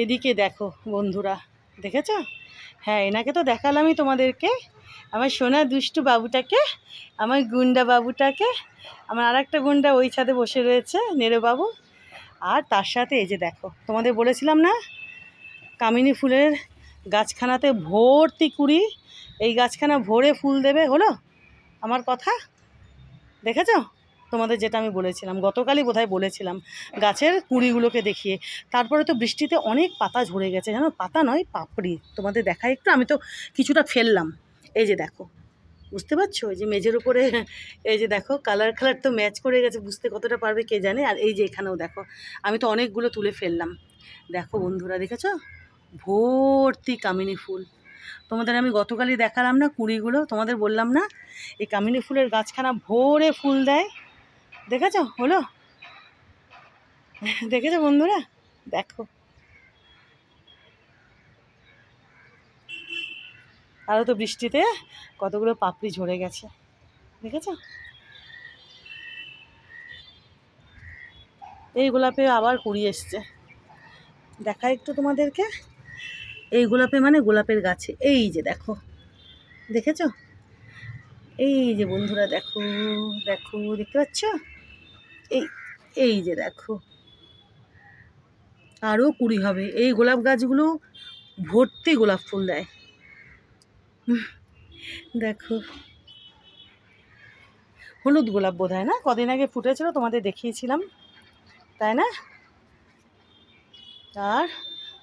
এদিকে দেখো বন্ধুরা, দেখেছো? হ্যাঁ, এনাকে তো দেখালামই তোমাদেরকে, আমার সোনা দুষ্টু বাবুটাকে, আমার গুন্ডা বাবুটাকে। আমার আর একটা গুন্ডা ওই ছাদে বসে রয়েছে, নেড়ো বাবু। আর তার সাথে এই যে দেখো, তোমাদের বলেছিলাম না কামিনী ফুলের গাছখানাতে ভর্তি কুড়ি, এই গাছখানা ভরে ফুল দেবে, হলো আমার কথা? দেখেছো? তোমাদের যেটা আমি বলেছিলাম, গতকালই বোধহয় বলেছিলাম, গাছের কুঁড়িগুলোকে দেখিয়ে। তারপরে তো বৃষ্টিতে অনেক পাতা ঝরে গেছে, জানো? পাতা নয়, পাপড়ি। তোমাদের দেখাই একটু, আমি তো কিছুটা ফেললাম। এই যে দেখো, বুঝতে পারছো? এই যে মেঝের উপরে, এই যে দেখো কালার কালার তো ম্যাচ করে গেছে, বুঝতে কতটা পারবে কে জানে। আর এই যে এখানেও দেখো, আমি তো অনেকগুলো তুলে ফেললাম। দেখো বন্ধুরা, দেখেছো? ভর্তি কামিনী ফুল। তোমাদের আমি গতকালই দেখালাম না কুঁড়িগুলো, তোমাদের বললাম না এই কামিনী ফুলের গাছখানা ভরে ফুল দেয়। দেখেছো? হলো? দেখেছো বন্ধুরা? দেখো, আরও তো বৃষ্টিতে কতগুলো পাপড়ি ঝরে গেছে, দেখেছো? এই গোলাপে আবার কুড়ি এসছে, দেখা একটু তোমাদেরকে। এই গোলাপে মানে গোলাপের গাছে, এই যে দেখো, দেখেছো? এই যে বন্ধুরা দেখো, দেখো, দেখতে পাচ্ছ? এই এই যে দেখো, আরও কুড়ি হবে। এই গোলাপ গাছগুলো ভর্তি গোলাপ ফুল দেয়। দেখো, হলুদ গোলাপ বোধ হয়, না? কদিন আগে ফুটেছিল, তোমাদের দেখিয়েছিলাম, তাই না? আর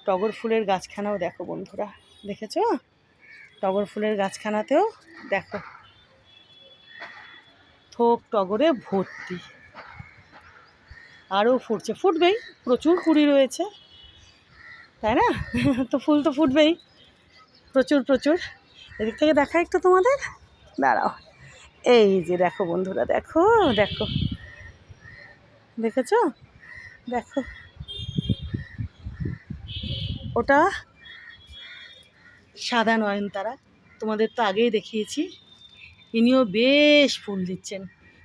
টগর ফুলের গাছখানাও দেখো বন্ধুরা, দেখেছো? টগর ফুলের গাছখানাতেও দেখো থোক টগরে ভর্তি, আরও ফুটছে, ফুটবেই, প্রচুর কুড়ি রয়েছে, তাই না? তো ফুল তো ফুটবেই প্রচুর প্রচুর। এদিক থেকে দেখা একটু তোমাদের, দাঁড়াও। এই যে দেখো বন্ধুরা, দেখো, দেখো, দেখেছো? দেখো, ওটা সাদা নয়নতারা, তোমাদের তো আগেই দেখিয়েছি। ইনিও বেশ ফুল দিচ্ছেন।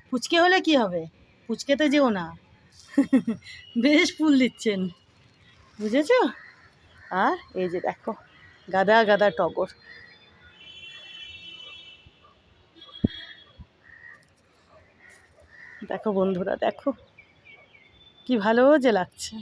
পুচকে হলে কি হবে, পুচকেতে যেও না। বেশ ফুল দিচ্ছেন, বুঝেছো? আর এই যে দেখো গাদা গাদা টগর, দেখো বন্ধুরা, দেখো কি ভালো যে লাগছে।